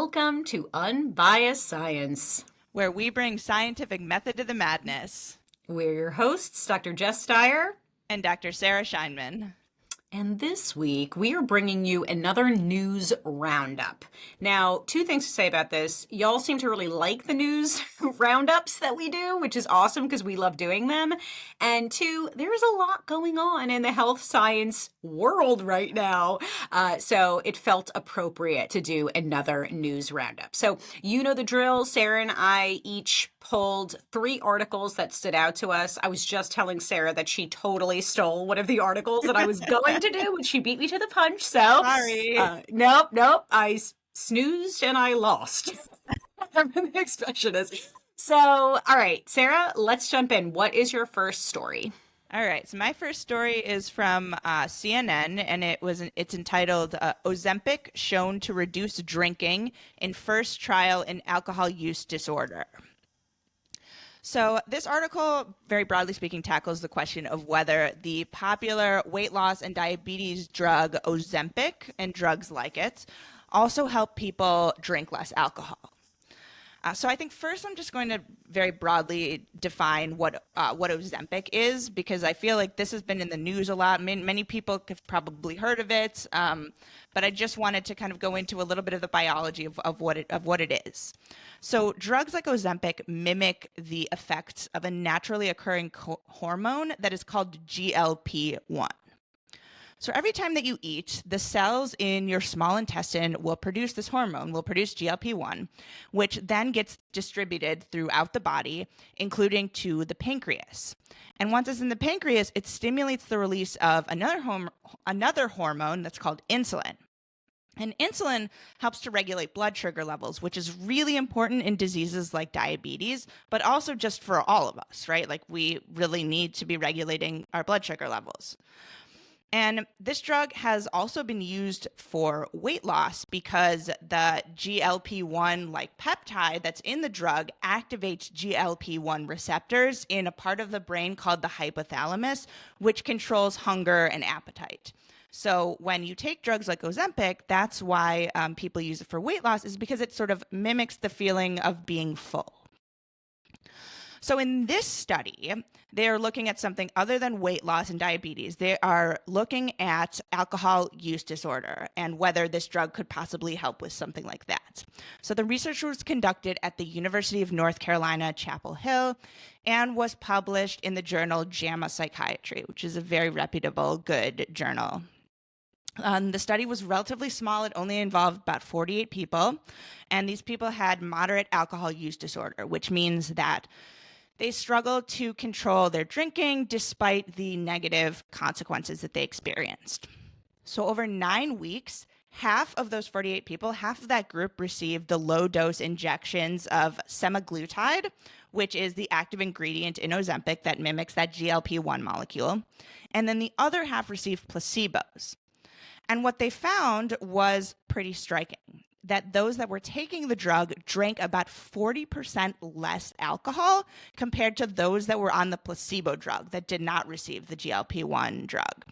Welcome to Unbiased Science. Where we bring scientific method to the madness. We're your hosts, Dr. Jess Steier And Dr. Sarah Scheinman. And this week, we are bringing you another news roundup. Now, two things to say about this. Y'all seem to really like the news roundups that we do, which is awesome because we love doing them. And two, there's a lot going on in the health science world right now. So it felt appropriate to do another news roundup. So you know the drill. Sarah and I each pulled 3 articles that stood out to us. I was just telling Sarah that she totally stole one of the articles that I was going to do, but she beat me to the punch. So sorry. Nope. I snoozed and I lost. Whatever the expression is. So, all right, Sarah, let's jump in. What is your first story? All right, so my first story is from CNN, and it's entitled "Ozempic Shown to Reduce Drinking in First Trial in Alcohol Use Disorder." So this article, very broadly speaking, tackles the question of whether the popular weight loss and diabetes drug Ozempic and drugs like it also help people drink less alcohol. So I think first I'm just going to very broadly define what Ozempic is, because I feel like this has been in the news a lot. Many people have probably heard of it, but I just wanted to kind of go into a little bit of the biology of what it is. So drugs like Ozempic mimic the effects of a naturally occurring hormone that is called GLP-1. So every time that you eat, the cells in your small intestine will produce this hormone, will produce GLP-1, which then gets distributed throughout the body, including to the pancreas. And once it's in the pancreas, it stimulates the release of another hormone that's called insulin. And insulin helps to regulate blood sugar levels, which is really important in diseases like diabetes, but also just for all of us, right? Like we really need to be regulating our blood sugar levels. And this drug has also been used for weight loss because the GLP-1 like peptide that's in the drug activates GLP-1 receptors in a part of the brain called the hypothalamus, which controls hunger and appetite. So when you take drugs like Ozempic, that's why people use it for weight loss, is because it sort of mimics the feeling of being full. So in this study, they're looking at something other than weight loss and diabetes. They are looking at alcohol use disorder and whether this drug could possibly help with something like that. So the research was conducted at the University of North Carolina, Chapel Hill, and was published in the journal JAMA Psychiatry, which is a very reputable, good journal. The study was relatively small. It only involved about 48 people, and these people had moderate alcohol use disorder, which means that they struggled to control their drinking despite the negative consequences that they experienced. So over 9 weeks, half of those 48 people, half of that group received the low-dose injections of semaglutide, which is the active ingredient in Ozempic that mimics that GLP-1 molecule. And then the other half received placebos. And what they found was pretty striking, that those that were taking the drug drank about 40% less alcohol compared to those that were on the placebo drug that did not receive the GLP-1 drug.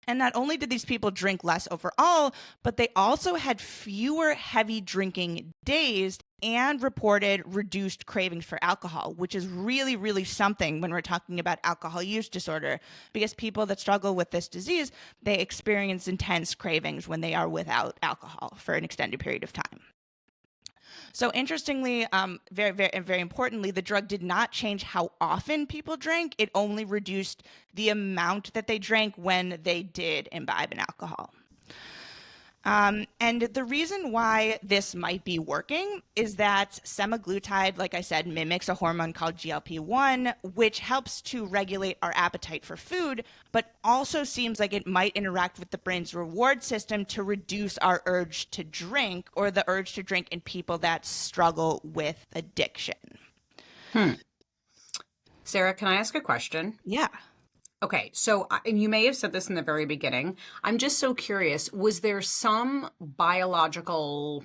And not only did these people drink less overall, but they also had fewer heavy drinking days and reported reduced cravings for alcohol, which is really, really something when we're talking about alcohol use disorder, because people that struggle with this disease, they experience intense cravings when they are without alcohol for an extended period of time. So interestingly, very importantly, the drug did not change how often people drank. It only reduced the amount that they drank when they did imbibe in alcohol. And the reason why this might be working is that semaglutide, like I said, mimics a hormone called GLP-1, which helps to regulate our appetite for food, but also seems like it might interact with the brain's reward system to reduce our urge to drink, or the urge to drink in people that struggle with addiction. Sarah, can I ask a question? Yeah. Okay, so and you may have said this in the very beginning. I'm just so curious. Was there some biological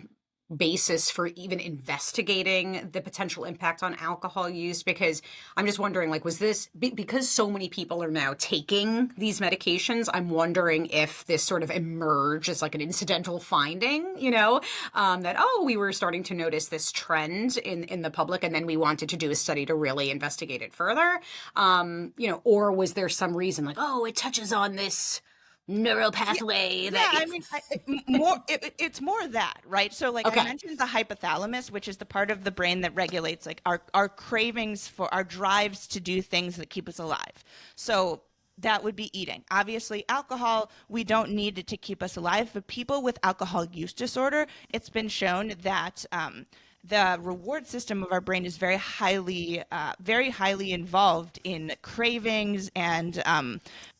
basis for even investigating the potential impact on alcohol use? Because I'm just wondering, like, was this because so many people are now taking these medications? I'm wondering if this sort of emerged as like an incidental finding, that, oh, we were starting to notice this trend in the public, and then we wanted to do a study to really investigate it further. Or was there some reason like, oh, it touches on this neural pathway that. I mean, it's more that, right? So, like I Okay. mentioned, the hypothalamus, which is the part of the brain that regulates like our cravings for our drives to do things that keep us alive. So that would be eating. Obviously, alcohol, we don't need it to keep us alive, but people with alcohol use disorder, it's been shown that the reward system of our brain is very highly involved in cravings and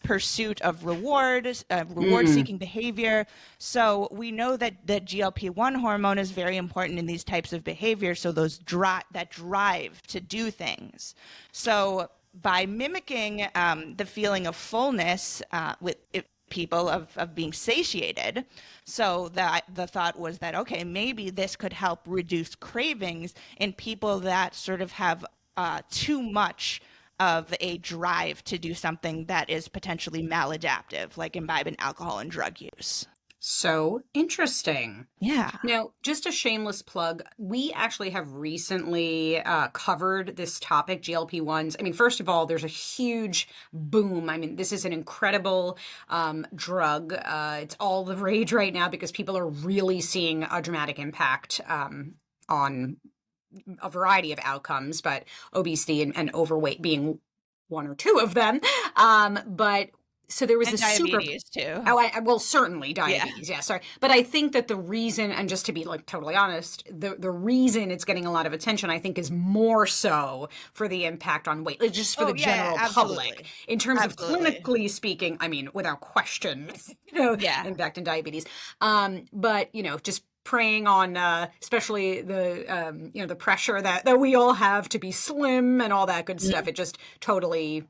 pursuit of reward-seeking behavior. So we know that the GLP-1 hormone is very important in these types of behavior. So that drive to do things. So by mimicking the feeling of fullness with people of being satiated. So the thought was that, okay, maybe this could help reduce cravings in people that sort of have too much of a drive to do something that is potentially maladaptive, like imbibing alcohol and drug use. So interesting. Yeah. Now, just a shameless plug, we actually have recently covered this topic, GLP-1s. I mean, first of all, there's a huge boom. I mean, this is an incredible drug. It's all the rage right now because people are really seeing a dramatic impact on a variety of outcomes, but obesity and overweight being one or two of them. But so there was And this super. diabetes too. Oh, well, certainly Yeah. diabetes. Yeah, sorry. But I think that the reason, and just to be like totally honest, the reason it's getting a lot of attention, I think, is more so for the impact on weight, like just for the general public. In terms of Absolutely. clinically speaking, I mean, without question, Yeah. impact in diabetes. But just preying on especially the pressure that we all have to be slim and all that good stuff. It just totally,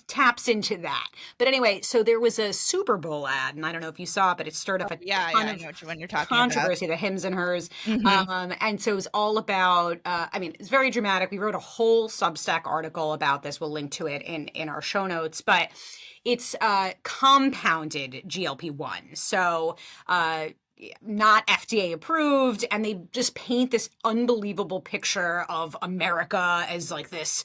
taps into that. But anyway, so there was a Super Bowl ad, and I don't know if you saw it, but it stirred up a ton I of know which one you're talking controversy, the hims and hers. about. And so it was all about, it's very dramatic. We wrote a whole Substack article about this. We'll link to it in our show notes, but it's compounded GLP-1. So, not FDA approved, and they just paint this unbelievable picture of America as like this,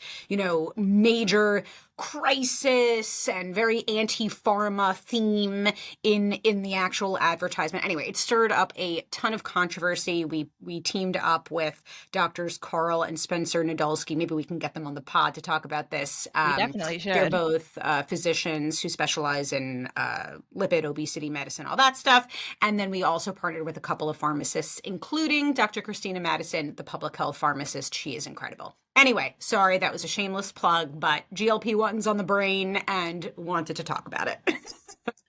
major crisis and very anti-pharma theme in the actual advertisement. Anyway, it stirred up a ton of controversy. We teamed up with doctors Carl and Spencer Nadolsky. Maybe we can get them on the pod to talk about this. We definitely should. They're both physicians who specialize in lipid, obesity medicine, all that stuff. And then we also partnered with a couple of pharmacists, including Dr. Christina Madison, the public health pharmacist. She is incredible. Anyway, sorry, that was a shameless plug, but GLP-1's on the brain and wanted to talk about it.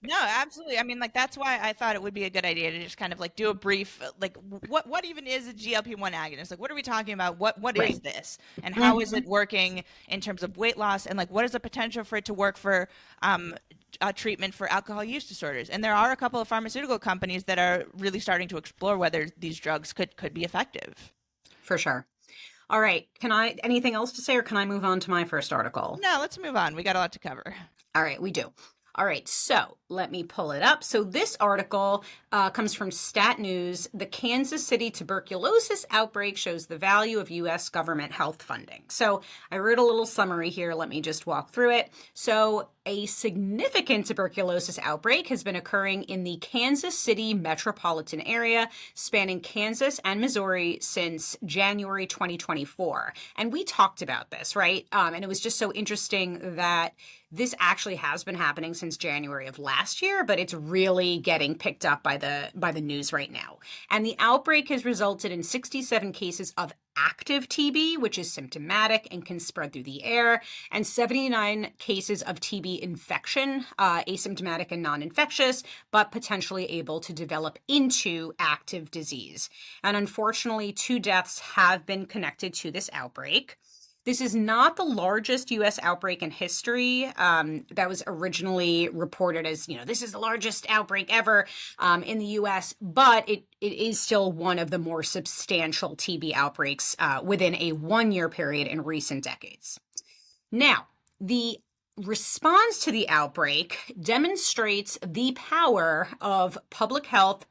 No, absolutely. I mean, like that's why I thought it would be a good idea to just kind of like do a brief, like what even is a GLP-1 agonist? Like, what are we talking about? What is this, and how is it working in terms of weight loss, and like what is the potential for it to work for treatment for alcohol use disorders? And there are a couple of pharmaceutical companies that are really starting to explore whether these drugs could be effective. For sure. All right. Anything else to say, or can I move on to my first article? No, let's move on. We got a lot to cover. All right, we do. All right, so let me pull it up. So this article comes from Stat News. The Kansas City tuberculosis outbreak shows the value of U.S. government health funding. So I wrote a little summary here. Let me just walk through it. So a significant tuberculosis outbreak has been occurring in the Kansas City metropolitan area, spanning Kansas and Missouri since January 2024. And we talked about this, right? And it was just so interesting that this actually has been happening since January of last year, but it's really getting picked up by the news right now. And the outbreak has resulted in 67 cases of active TB, which is symptomatic and can spread through the air, and 79 cases of TB infection, asymptomatic and non-infectious, but potentially able to develop into active disease. And unfortunately, 2 deaths have been connected to this outbreak. This is not the largest U.S. outbreak in history. That was originally reported as, this is the largest outbreak ever in the U.S., but it is still one of the more substantial TB outbreaks within a one-year period in recent decades. Now, the response to the outbreak demonstrates the power of public health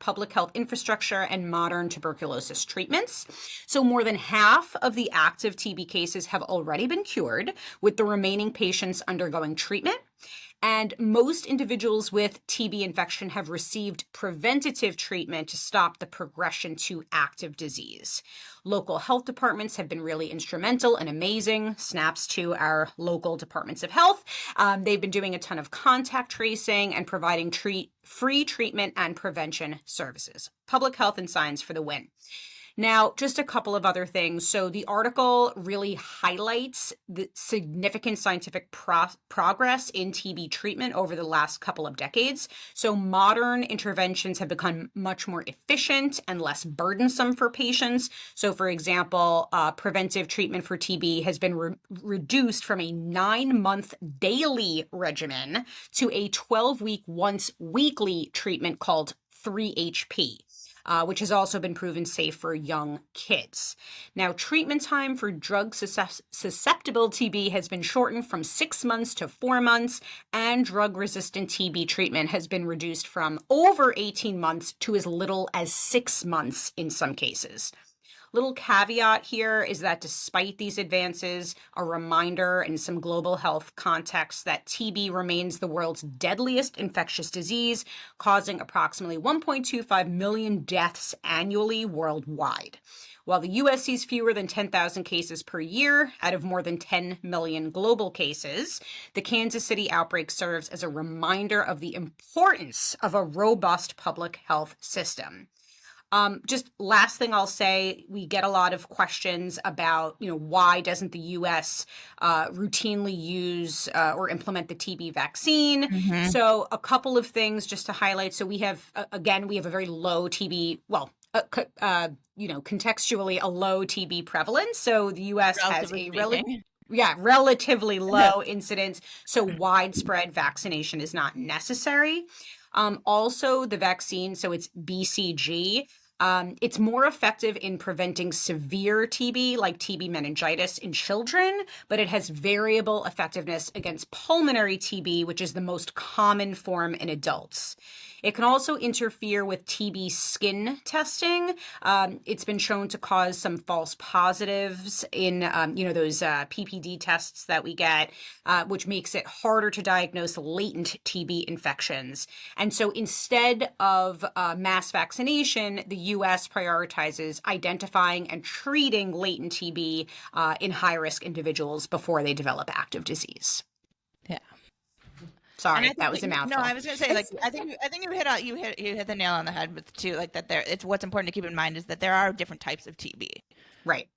infrastructure, and modern tuberculosis treatments. So more than half of the active TB cases have already been cured, with the remaining patients undergoing treatment. And most individuals with TB infection have received preventative treatment to stop the progression to active disease. Local health departments have been really instrumental and amazing. Snaps to our local departments of health. They've been doing a ton of contact tracing and providing free treatment and prevention services. Public health and science for the win. Now, just a couple of other things. So the article really highlights the significant scientific progress in TB treatment over the last couple of decades. So modern interventions have become much more efficient and less burdensome for patients. So for example, preventive treatment for TB has been reduced from a 9-month daily regimen to a 12-week once weekly treatment called 3HP. Which has also been proven safe for young kids. Now, treatment time for drug-susceptible TB has been shortened from 6 months to 4 months, and drug-resistant TB treatment has been reduced from over 18 months to as little as 6 months in some cases. Little caveat here is that despite these advances, a reminder in some global health context that TB remains the world's deadliest infectious disease, causing approximately 1.25 million deaths annually worldwide. While the U.S. sees fewer than 10,000 cases per year out of more than 10 million global cases, the Kansas City outbreak serves as a reminder of the importance of a robust public health system. Just last thing I'll say, we get a lot of questions about, why doesn't the U.S. Routinely use or implement the TB vaccine? Mm-hmm. So a couple of things just to highlight. So we have, we have a very low TB, contextually a low TB prevalence. So the U.S. has a relatively low incidence. So widespread vaccination is not necessary. Also, the vaccine, so it's BCG. It's more effective in preventing severe TB, like TB meningitis in children, but it has variable effectiveness against pulmonary TB, which is the most common form in adults. It can also interfere with TB skin testing. It's been shown to cause some false positives in, those PPD tests that we get, which makes it harder to diagnose latent TB infections. And so instead of mass vaccination, the U.S. prioritizes identifying and treating latent TB in high-risk individuals before they develop active disease. Yeah. Sorry, that was a mouthful. No, I was going to say, I think you hit the nail on the head with too, that it's what's important to keep in mind is that there are different types of TB. Right.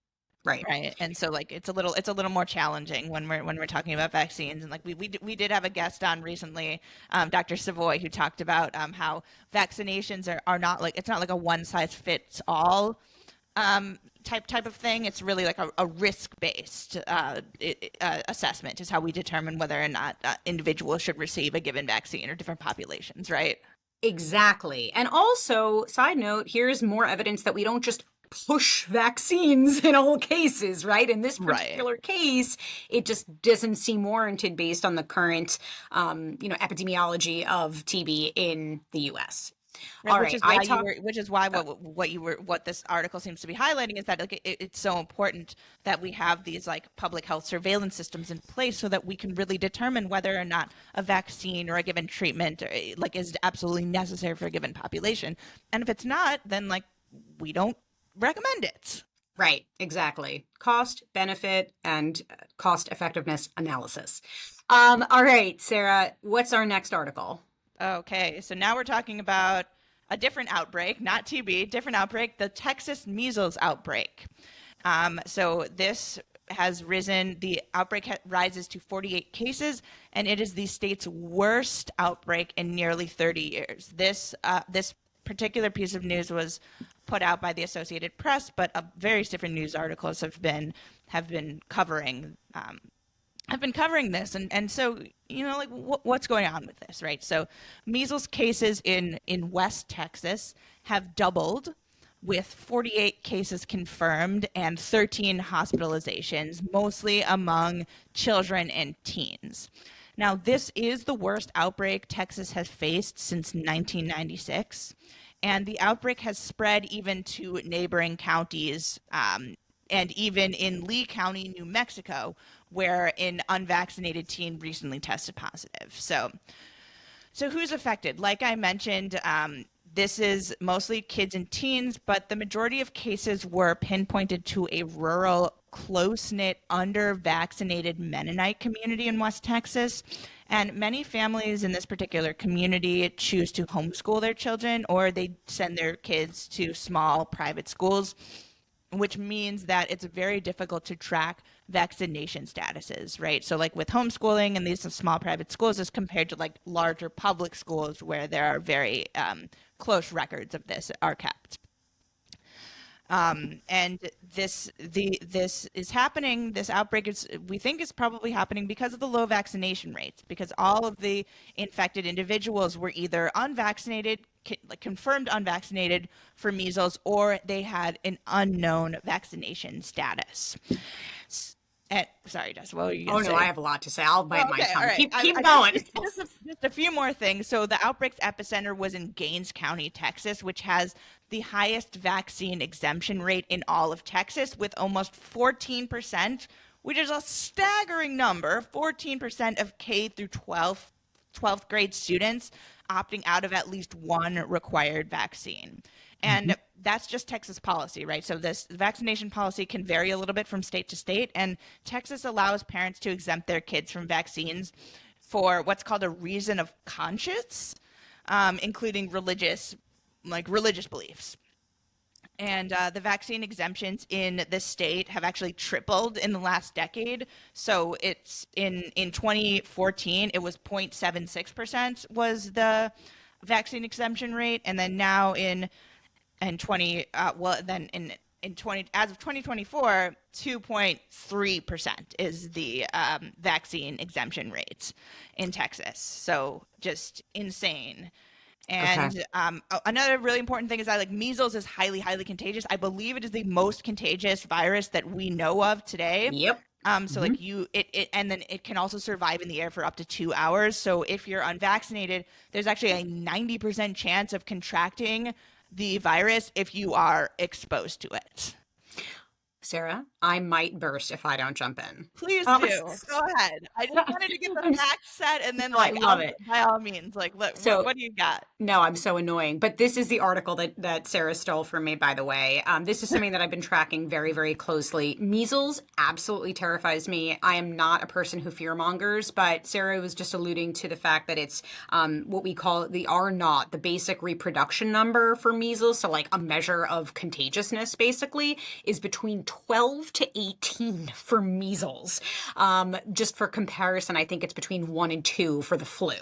And so it's a little more challenging when we're talking about vaccines. And we did have a guest on recently, Dr. Savoy, who talked about how vaccinations are not it's not like a one size fits all type of thing. It's really like a risk-based assessment is how we determine whether or not individuals should receive a given vaccine or different populations, right? Exactly. And also, side note, here's more evidence that we don't just push vaccines in all cases, right? In this particular case, it just doesn't seem warranted based on the current, epidemiology of TB in the U.S. Right, which is why what this article seems to be highlighting is that it's so important that we have these public health surveillance systems in place so that we can really determine whether or not a vaccine or a given treatment is absolutely necessary for a given population. And if it's not, then we don't recommend it. Right, exactly. Cost, benefit, and cost effectiveness analysis. All right, Sarah, what's our next article? Okay, so now we're talking about a different outbreak, not TB, different outbreak, the Texas measles outbreak. So this has risen, the outbreak rises to 48 cases, and it is the state's worst outbreak in nearly 30 years. This particular piece of news was put out by the Associated Press, but various different news articles have been covering this. And so, like what's going on with this, right? So measles cases in West Texas have doubled, with 48 cases confirmed and 13 hospitalizations, mostly among children and teens. Now, this is the worst outbreak Texas has faced since 1996, and the outbreak has spread even to neighboring counties, and even in Lee County, New Mexico, where an unvaccinated teen recently tested positive. So who's affected? Like I mentioned, this is mostly kids and teens, but the majority of cases were pinpointed to a rural, close-knit, under-vaccinated Mennonite community in West Texas. And many families in this particular community choose to homeschool their children, or they send their kids to small private schools, which means that it's very difficult to track vaccination statuses, right? So like with homeschooling and these small private schools as compared to like larger public schools where there are very close records of this are kept. And this is happening. This outbreak we think is probably happening because of the low vaccination rates, because all of the infected individuals were either unvaccinated, confirmed unvaccinated for measles, or they had an unknown vaccination status. Sorry, Jess, what were you going to say? Oh, no, I have a lot to say. I'll bite my tongue. Right. Keep going. Just a few more things. So the outbreak's epicenter was in Gaines County, Texas, which has the highest vaccine exemption rate in all of Texas, with almost 14%, which is a staggering number, 14% of K through 12th grade students opting out of at least one required vaccine. And that's just Texas policy, right? So this vaccination policy can vary a little bit from state to state, and Texas allows parents to exempt their kids from vaccines for what's called a reason of conscience, including religious beliefs. And the vaccine exemptions in the state have actually tripled in the last decade. So it's in 2014, it was 0.76% was the vaccine exemption rate, and then now in 20 as of 2024, 2.3% is the vaccine exemption rates in Texas. So just insane. And another really important thing is that measles is highly, highly contagious. I believe it is the most contagious virus that we know of today. Yep. So and then it can also survive in the air for up to 2 hours. So if you're unvaccinated, there's actually a 90% chance of contracting the virus if you are exposed to it. Sarah, I might burst if I don't jump in. Please do. Go ahead. I just wanted to get the facts set, and then I love it. By all means, what do you got? No, I'm so annoying. But this is the article that Sarah stole from me, by the way. This is something that I've been tracking very, very closely. Measles absolutely terrifies me. I am not a person who fearmongers, but Sarah was just alluding to the fact that it's what we call the R0, the basic reproduction number for measles. So like a measure of contagiousness, basically, is between 12 to 18 for measles. Just for comparison, I think it's between 1 and 2 for the flu.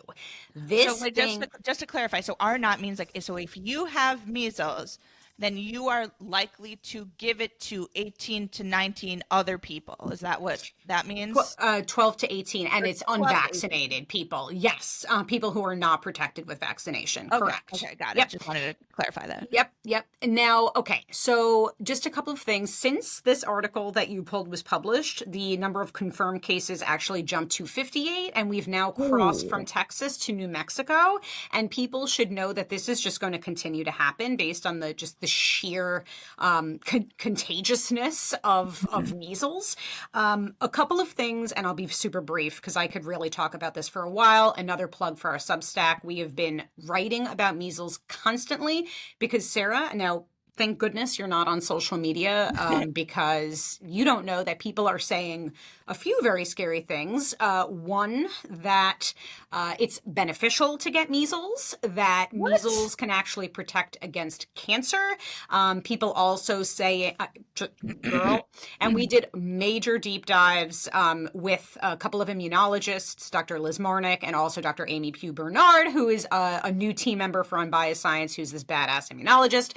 Just to clarify, so R0 means so if you have measles, then you are likely to give it to 18 to 19 other people. Is that what that means? 12 to 18, and it's unvaccinated people. Yes, people who are not protected with vaccination. Okay. Correct. Okay, got it. Just wanted to clarify that. Yep. And now, okay, so just a couple of things. Since this article that you pulled was published, the number of confirmed cases actually jumped to 58, and we've now crossed from Texas to New Mexico. And people should know that this is just going to continue to happen based on the sheer contagiousness of measles. A couple of things, and I'll be super brief because I could really talk about this for a while. Another plug for our Substack. We have been writing about measles constantly because Sarah, now thank goodness you're not on social media because you don't know that people are saying a few very scary things. One, that it's beneficial to get measles, that measles can actually protect against cancer. People also say, girl, and we did major deep dives with a couple of immunologists, Dr. Liz Marnick and also Dr. Amy Pugh Bernard, who is a new team member for Unbiased Science, who's this badass immunologist.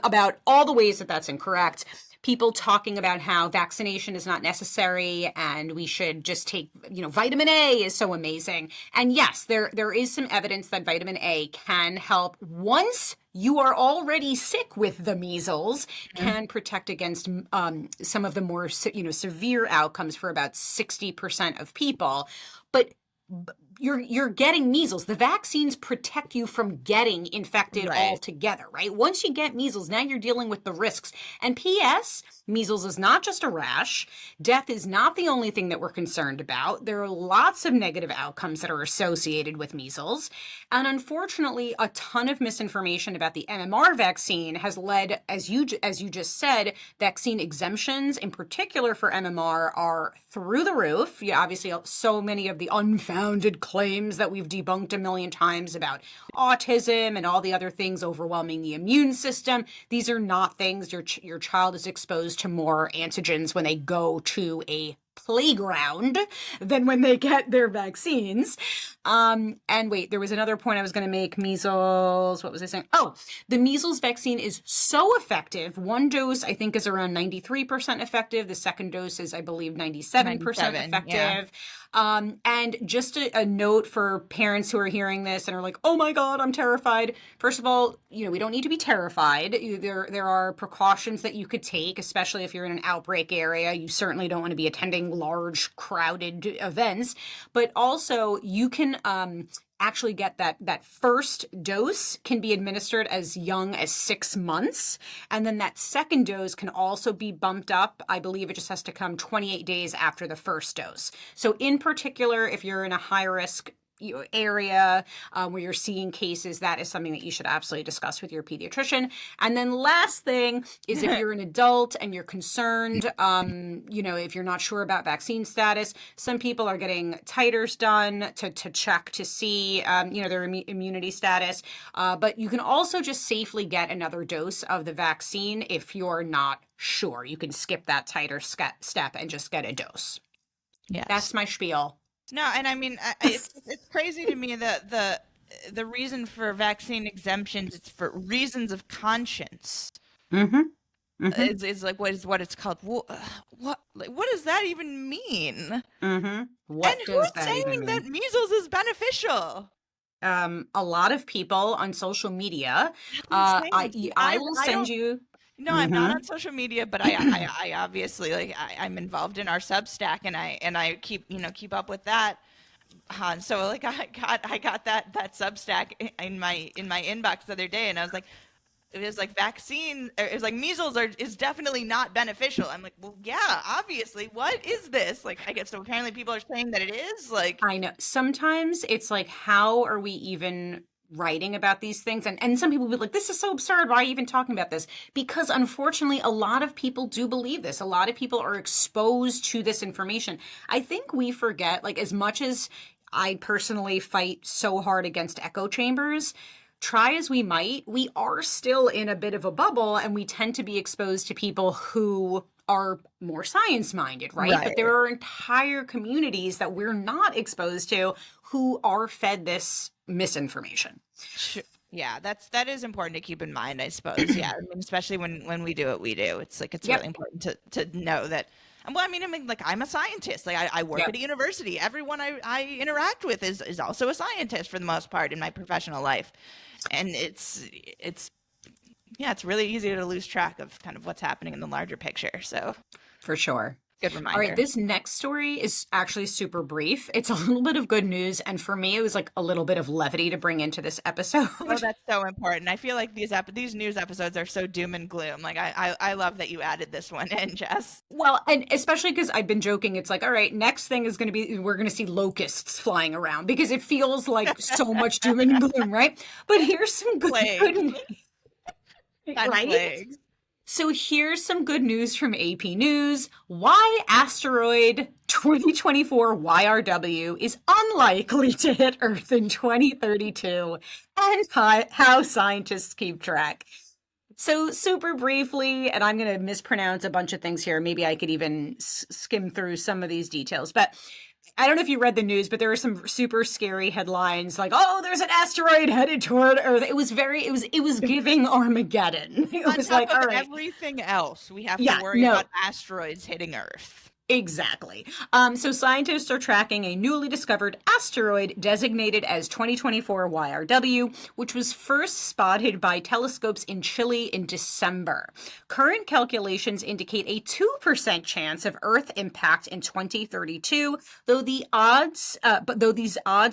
about all the ways that that's incorrect. People talking about how vaccination is not necessary and we should just take, vitamin A is so amazing. And yes, there is some evidence that vitamin A can help once you are already sick with the measles, can protect against some of the more, severe outcomes for about 60% of people. But you're getting measles. The vaccines protect you from getting infected altogether, right? Once you get measles, now you're dealing with the risks. And P.S., measles is not just a rash. Death is not the only thing that we're concerned about. There are lots of negative outcomes that are associated with measles. And unfortunately, a ton of misinformation about the MMR vaccine has led, as you just said, vaccine exemptions, in particular for MMR, are through the roof. Obviously, so many of the unfounded claims that we've debunked a million times about autism and all the other things overwhelming the immune system. These are not things. Your child is exposed to more antigens when they go to a playground than when they get their vaccines. And wait, there was another point I was going to make. Measles, what was I saying? Oh, the measles vaccine is so effective. One dose, I think, is around 93% effective. The second dose is, I believe, 97% effective. Yeah. And just a note for parents who are hearing this and are like, oh my God, I'm terrified. First of all, we don't need to be terrified. There are precautions that you could take, especially if you're in an outbreak area. You certainly don't want to be attending large crowded events, but also you can actually get that first dose can be administered as young as 6 months. And then that second dose can also be bumped up. I believe it just has to come 28 days after the first dose. So in particular, if you're in a high risk area where you're seeing cases, that is something that you should absolutely discuss with your pediatrician. And then last thing is if you're an adult and you're concerned, if you're not sure about vaccine status, some people are getting titers done to check to see, their immunity status. But you can also just safely get another dose of the vaccine if you're not sure. You can skip that titer step and just get a dose. Yes. That's my spiel. No, and I mean, it's crazy to me that the reason for vaccine exemptions, it's for reasons of conscience. Mm-hmm. Is like what it's called. What does that even mean? Mm-hmm. And who's saying that measles is beneficial? A lot of people on social media. I will send you. No, I'm not on social media, but I obviously I'm involved in our Substack, and I keep up with that. So I got that Substack in my inbox the other day, and I was like, it was like vaccine. It was like measles is definitely not beneficial. I'm like, well, yeah, obviously. What is this? Like, I guess so. Apparently, people are saying that it is. Like, I know. Sometimes it's like, how are we even writing about these things? And some people will be like, this is so absurd. Why are you even talking about this? Because unfortunately, a lot of people do believe this. A lot of people are exposed to this information. I think we forget, like, as much as I personally fight so hard against echo chambers, try as we might, we are still in a bit of a bubble, and we tend to be exposed to people who are more science-minded, right? But there are entire communities that we're not exposed to who are fed this misinformation. Sure. Yeah, that is important to keep in mind, I suppose. Yeah, I mean, especially when we do what we do, it's like it's really important to know that. Well, I mean, like, I'm a scientist. Like, I work at a university. Everyone I interact with is also a scientist for the most part in my professional life, and it's really easy to lose track of kind of what's happening in the larger picture. So, for sure. Good reminder. All right, this next story is actually super brief. It's a little bit of good news, and for me, it was like a little bit of levity to bring into this episode. Oh, that's so important. I feel like these news episodes are so doom and gloom. Like, I love that you added this one in, Jess. Well, and especially because I've been joking, it's like, all right, next thing is going to be, we're going to see locusts flying around, because it feels like so much doom and gloom, right? But here's some good news. Right? So here's some good news from AP News. Why Asteroid 2024 YRW is unlikely to hit Earth in 2032, and how scientists keep track. So super briefly, and I'm going to mispronounce a bunch of things here. Maybe I could even skim through some of these details. But I don't know if you read the news, but there were some super scary headlines like, "Oh, there's an asteroid headed toward Earth." It was giving Armageddon. It On was top like, of all right, everything else, we have to yeah, worry no, about asteroids hitting Earth. exactly. So scientists are tracking a newly discovered asteroid designated as 2024 YRW, which was first spotted by telescopes in Chile in December. Current calculations indicate a 2% chance of Earth impact in 2032, though these odds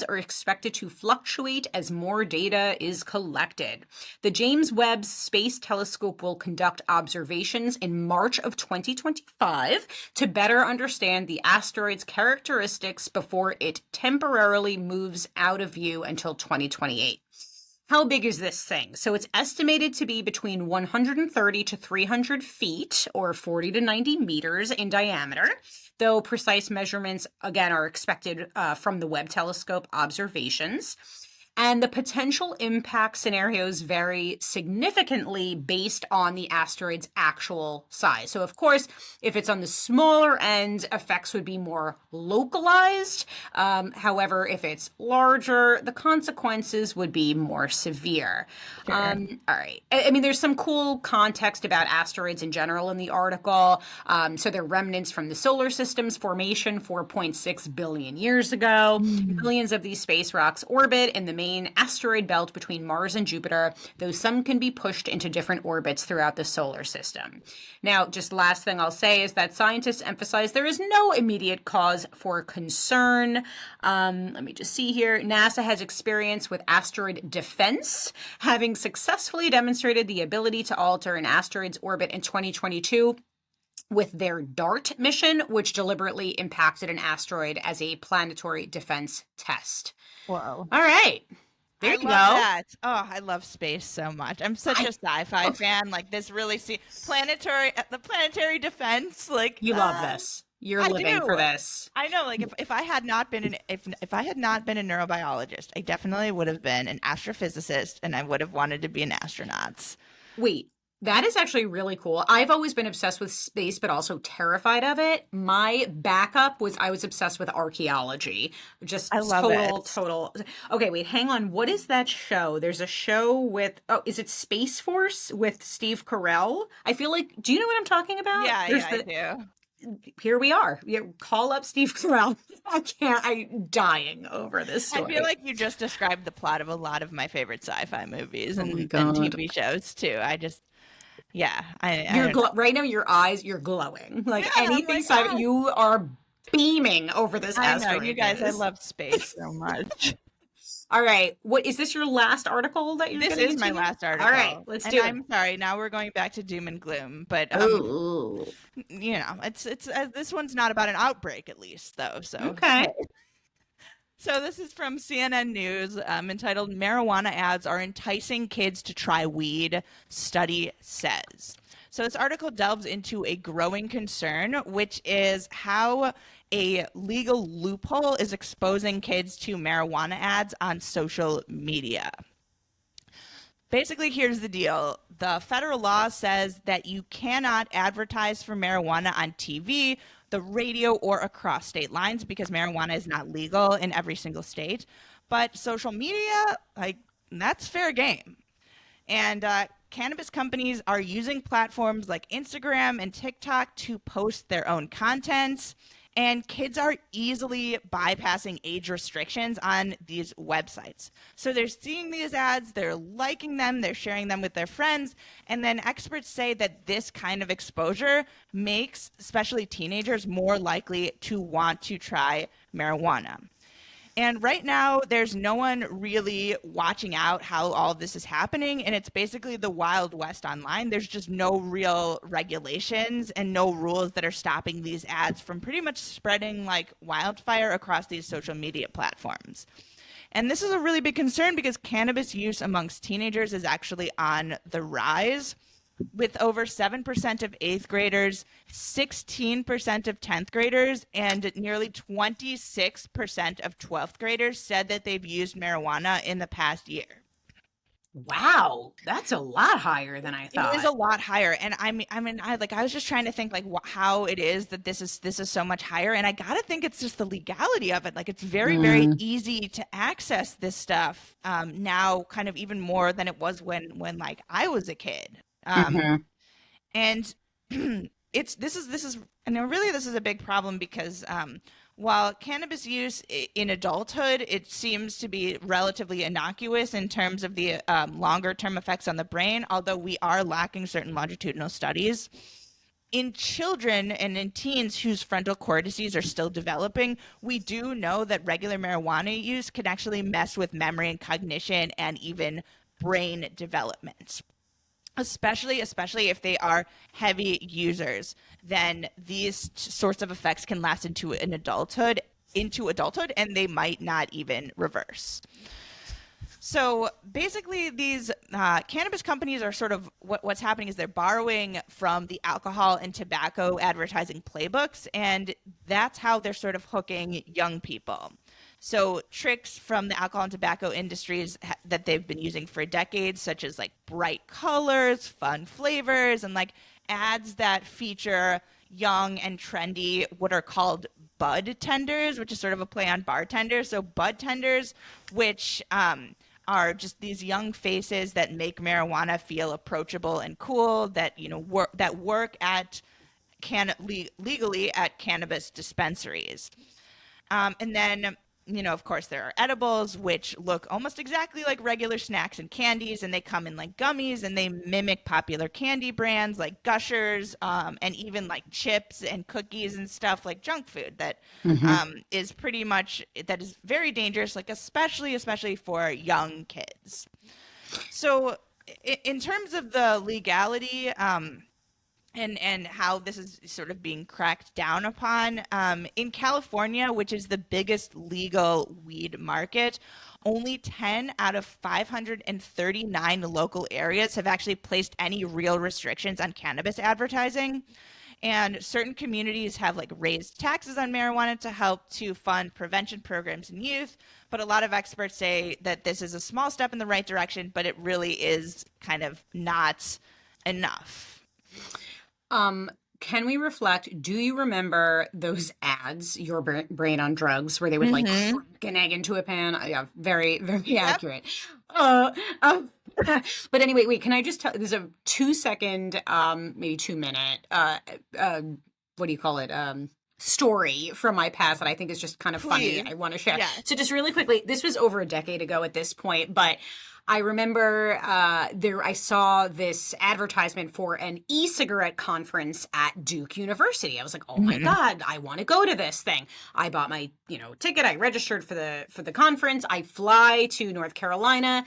are expected to fluctuate as more data is collected. The James Webb Space Telescope will conduct observations in March of 2025 to better understand the asteroid's characteristics before it temporarily moves out of view until 2028. How big is this thing? So it's estimated to be between 130 to 300 feet, or 40 to 90 meters in diameter, though precise measurements, again, are expected from the Webb telescope observations. And the potential impact scenarios vary significantly based on the asteroid's actual size. So, of course, if it's on the smaller end, effects would be more localized. However, if it's larger, the consequences would be more severe. Sure. All right. I mean, there's some cool context about asteroids in general in the article. So they're remnants from the solar system's formation 4.6 billion years ago. Millions of these space rocks orbit in the main asteroid belt between Mars and Jupiter, though some can be pushed into different orbits throughout the solar system. Now, just last thing I'll say is that scientists emphasize there is no immediate cause for concern. Let me just see here. NASA has experience with asteroid defense, having successfully demonstrated the ability to alter an asteroid's orbit in 2022 with their DART mission, which deliberately impacted an asteroid as a planetary defense test. Whoa. All right. There I you love go. that. Oh, I love space so much. I'm such a sci-fi fan. Like this really the planetary defense. Like You love this. You're I living do. for this. I know. Like if I had not been if I had not been a neurobiologist, I definitely would have been an astrophysicist, and I would have wanted to be an astronaut. Wait, that is actually really cool. I've always been obsessed with space, but also terrified of it. My backup was I was obsessed with archaeology. Just I love total, it. total. Okay, wait, hang on. What is that show? There's a show with, oh, is it Space Force with Steve Carell? I feel like, do you know what I'm talking about? Yeah, There's yeah, I do. here we are. Yeah, call up Steve Carell. I'm dying over this I story. feel like you just described the plot of a lot of my favorite sci-fi movies Oh my and God. TV shows too. Yeah, I You're don't know. right now, your eyes, you're glowing. Like Yeah, I'm anything like, oh, you are beaming over this I know, you asteroid guys, I news. love space so much. All right. What is this your last article that you're This getting is into my here? last All right, article. let's And do it. I'm sorry, now we're going back to doom and gloom, but Oh, you know, it's this one's not about an outbreak at least though. So okay. so this is from CNN News, entitled "Marijuana Ads Are Enticing Kids to Try Weed," study says. So this article delves into a growing concern, which is how a legal loophole is exposing kids to marijuana ads on social media. Basically, here's the deal. The federal law says that you cannot advertise for marijuana on TV, the radio, or across state lines because marijuana is not legal in every single state. But social media, like, that's fair game. And cannabis companies are using platforms like Instagram and TikTok to post their own content. And kids are easily bypassing age restrictions on these websites. So they're seeing these ads, they're liking them, they're sharing them with their friends. And then experts say that this kind of exposure makes especially teenagers more likely to want to try marijuana. And right now, there's no one really watching out how all of this is happening. And it's basically the Wild West online. There's just no real regulations and no rules that are stopping these ads from pretty much spreading like wildfire across these social media platforms. And this is a really big concern because cannabis use amongst teenagers is actually on the rise, with over 7% of 8th graders, 16% of 10th graders, and nearly 26% of 12th graders said that they've used marijuana in the past year. Wow, that's a lot higher than I It is thought. a lot higher, and I was just trying to think like how it is that this is so much higher, and I gotta think it's just the legality of it. Like it's very very Mm, easy to access this stuff now, kind of even more than it was when like I was a kid. hmm And this is and really this is a big problem because while cannabis use in adulthood it seems to be relatively innocuous in terms of the longer term effects on the brain, although we are lacking certain longitudinal studies. In children and in teens whose frontal cortices are still developing, we do know that regular marijuana use can actually mess with memory and cognition and even brain development, especially if they are heavy users. Then these sorts of effects can last into adulthood and they might not even reverse. So basically, these cannabis companies are sort of what's happening is they're borrowing from the alcohol and tobacco advertising playbooks, and that's how they're sort of hooking young people. So tricks from the alcohol and tobacco industries that they've been using for decades, such as like bright colors, fun flavors, and like ads that feature young and trendy what are called bud tenders, which is sort of a play on bartenders. So bud tenders, which are just these young faces that make marijuana feel approachable and cool, that work at legally at cannabis dispensaries. And then, of course, there are edibles, which look almost exactly like regular snacks and candies, and they come in like gummies, and they mimic popular candy brands like Gushers, and even like chips and cookies and stuff like junk food that hmm that is very dangerous, like especially for young kids. So, in terms of the legality, and how this is sort of being cracked down upon. In California, which is the biggest legal weed market, only 10 out of 539 local areas have actually placed any real restrictions on cannabis advertising. And certain communities have like raised taxes on marijuana to help to fund prevention programs in youth. But a lot of experts say that this is a small step in the right direction, but it really is kind of not enough. Um, can we reflect? Do you remember those ads, Your Brain on Drugs, where they would like Mm-hmm. crack an egg into a pan? Yeah, very, very Yep. accurate. Uh, um, but anyway, wait, can I just tell, there's a 2 second, maybe 2 minute, what do you call it? Story from my past that I think is just kind of funny. Please. I want to share. Yes. So just really quickly, this was over a decade ago at this point, but I remember I saw this advertisement for an e-cigarette conference at Duke University. I was like, "Oh my Hmm. God, I want to go to this thing." I bought my, ticket. I registered for the conference. I fly to North Carolina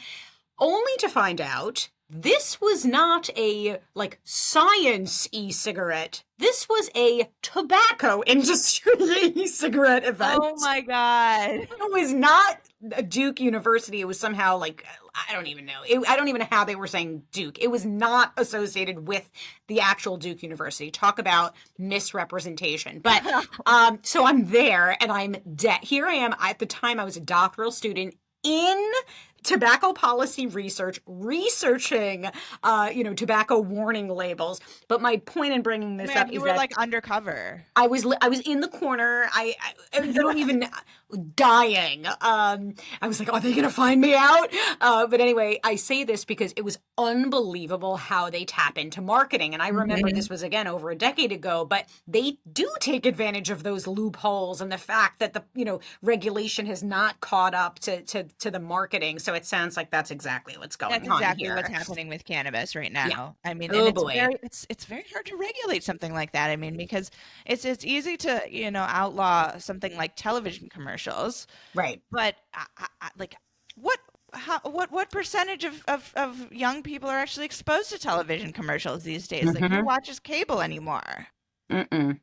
only to find out this was not a like science e-cigarette. This was a tobacco industry e-cigarette event. Oh my God. It was not a Duke University. It was somehow like I don't even know. I don't even know how they were saying Duke. It was not associated with the actual Duke University. Talk about misrepresentation. But so I'm there and I'm here I am. At the time I was a doctoral student in tobacco policy research, researching, tobacco warning labels. But my point in bringing this Man, up you is were that like undercover. I was in the corner. I don't even dying. I was like, are they gonna find me out? But anyway, I say this because it was unbelievable how they tap into marketing. And I remember Hmm. this was again over a decade ago, but they do take advantage of those loopholes and the fact that the regulation has not caught up to the marketing. So it sounds like that's exactly what's That's going on exactly what's here. happening with cannabis right Yeah. now. I mean, and Oh it's boy. very hard to regulate something like that. I mean, because it's easy to, outlaw something like television commercials, Right. but like what what percentage of young people are actually exposed to television commercials these days? Like who Mm-hmm. watches cable anymore? Mm-mm.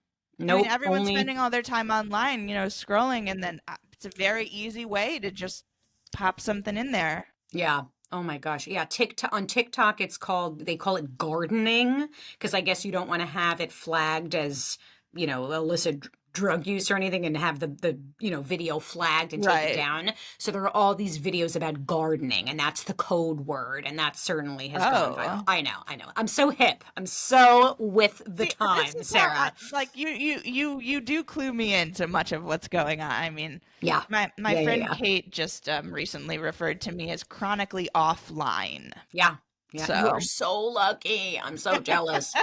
I mean, Nope. everyone's Only. spending all their time online, scrolling, and then it's a very easy way to just pop something in there. Yeah. Oh my gosh. Yeah. TikTok, they call it gardening because I guess you don't want to have it flagged as, illicit drug use or anything and have the video flagged and taken Right. down. So there are all these videos about gardening, and that's the code word, and that certainly has gone viral. Oh. I know. I'm so hip. I'm so with the See, this time, is how Sarah. like you do clue me into much of what's going on. I mean, Yeah. my Yeah, yeah, friend yeah. Kate just recently referred to me as chronically offline. Yeah. Yeah. You are So, so lucky. I'm so jealous.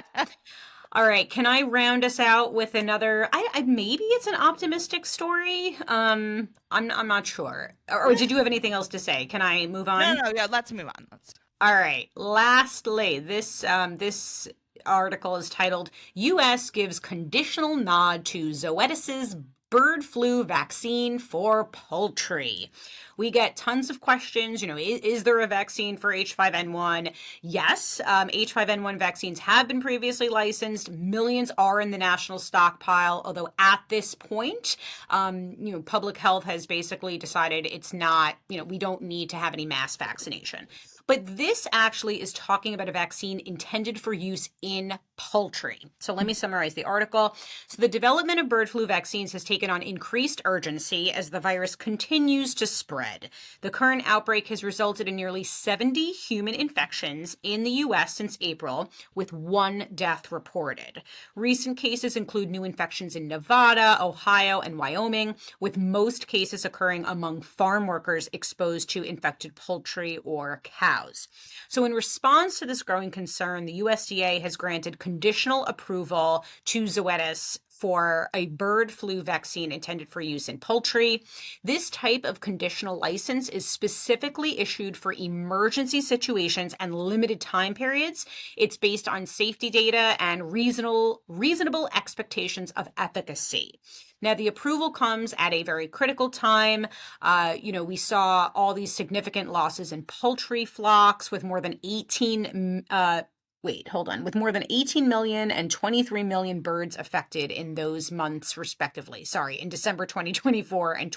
All right, can I round us out with another? I maybe it's an optimistic story. I'm not sure. Or did you have anything else to say? Can I move no, on? no, yeah, let's move on. Let's. All right. Lastly, this article is titled "U.S. gives conditional nod to Zoetis's bird flu vaccine for poultry." We get tons of questions. Is there a vaccine for H5N1? Yes, H5N1 vaccines have been previously licensed. Millions are in the national stockpile. Although at this point, public health has basically decided it's not. We don't need to have any mass vaccination. But this actually is talking about a vaccine intended for use in poultry. So let me summarize the article. So the development of bird flu vaccines has taken on increased urgency as the virus continues to spread. The current outbreak has resulted in nearly 70 human infections in the U.S. since April, with one death reported. Recent cases include new infections in Nevada, Ohio, and Wyoming, with most cases occurring among farm workers exposed to infected poultry or cows. So in response to this growing concern, the USDA has granted conditional approval to Zoetis for a bird flu vaccine intended for use in poultry. This type of conditional license is specifically issued for emergency situations and limited time periods. It's based on safety data and reasonable expectations of efficacy. Now, the approval comes at a very critical time. We saw all these significant losses in poultry flocks with more than 18 with more than 18 million and 23 million birds affected in those months, respectively. Sorry, in December 2024 and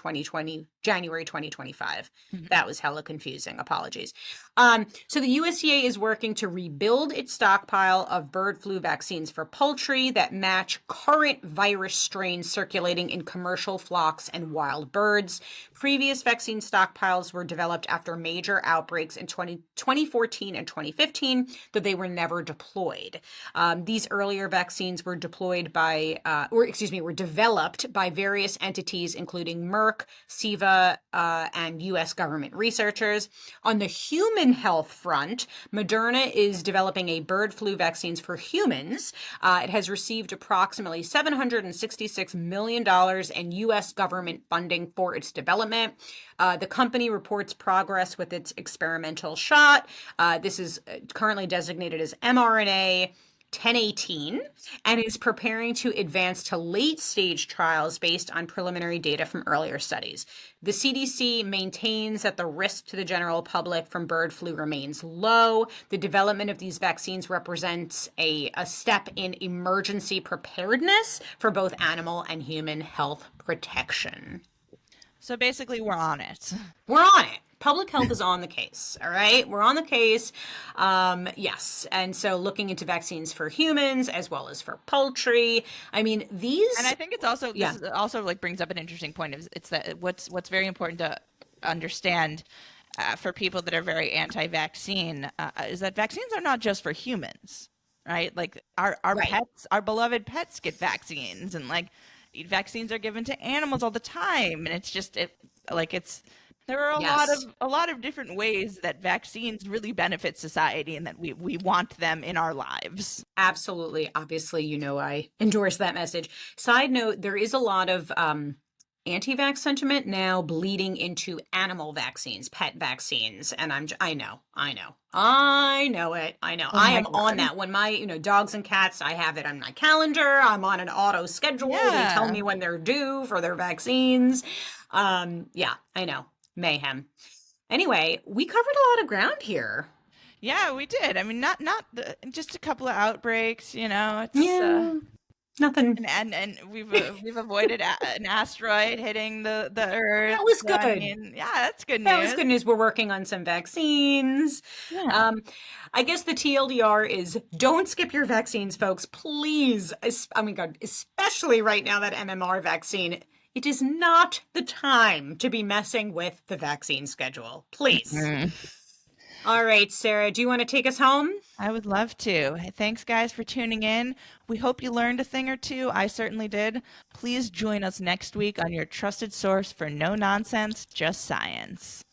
January 2025. That was hella confusing. Apologies. So the USDA is working to rebuild its stockpile of bird flu vaccines for poultry that match current virus strains circulating in commercial flocks and wild birds. Previous vaccine stockpiles were developed after major outbreaks in 2014 and 2015, though they were never deployed. These earlier vaccines were developed by various entities, including Merck, SIVA, and U.S. government researchers. On the human health front, Moderna is developing a bird flu vaccines for humans. It has received approximately $766 million in U.S. government funding for its development. The company reports progress with its experimental shot. This is currently designated as mRNA 1018 and is preparing to advance to late-stage trials based on preliminary data from earlier studies. The CDC maintains that the risk to the general public from bird flu remains low. The development of these vaccines represents a step in emergency preparedness for both animal and human health protection. So basically, we're on it. We're on it. Public health is on the case. All right. We're on the case. Yes. And so looking into vaccines for humans as well as for poultry. I mean, And I think it's also yeah. this also like brings up an interesting point. It's that what's very important to understand for people that are very anti-vaccine is that vaccines are not just for humans, right? Like our Right. pets, our beloved pets get vaccines, and like vaccines are given to animals all the time, and it's just there are Yes. a lot of different ways that vaccines really benefit society and that we want them in our lives. Absolutely. Obviously, I endorse that message. Side note, there is a lot of anti-vax sentiment now bleeding into animal vaccines, pet vaccines. And I know it. I know. Oh I my am on God. that. When my, dogs and cats, I have it on my calendar. I'm on an auto schedule. They tell Yeah. me when they're due for their vaccines. Yeah, I know. Mayhem. Anyway, we covered a lot of ground here. Yeah, we did. I mean, not just a couple of outbreaks, It's Yeah. Nothing. And we've avoided an asteroid hitting the Earth. That was So, I good. mean, yeah, that's good That was news. good news. We're working on some vaccines. Yeah. Um, I guess the TLDR is don't skip your vaccines, folks. Please. Oh my God, especially right now, that MMR vaccine. It is not the time to be messing with the vaccine schedule. Please. Mm. All right, Sarah, do you want to take us home? I would love to. Hey, thanks, guys, for tuning in. We hope you learned a thing or two. I certainly did. Please join us next week on your trusted source for no nonsense, just science.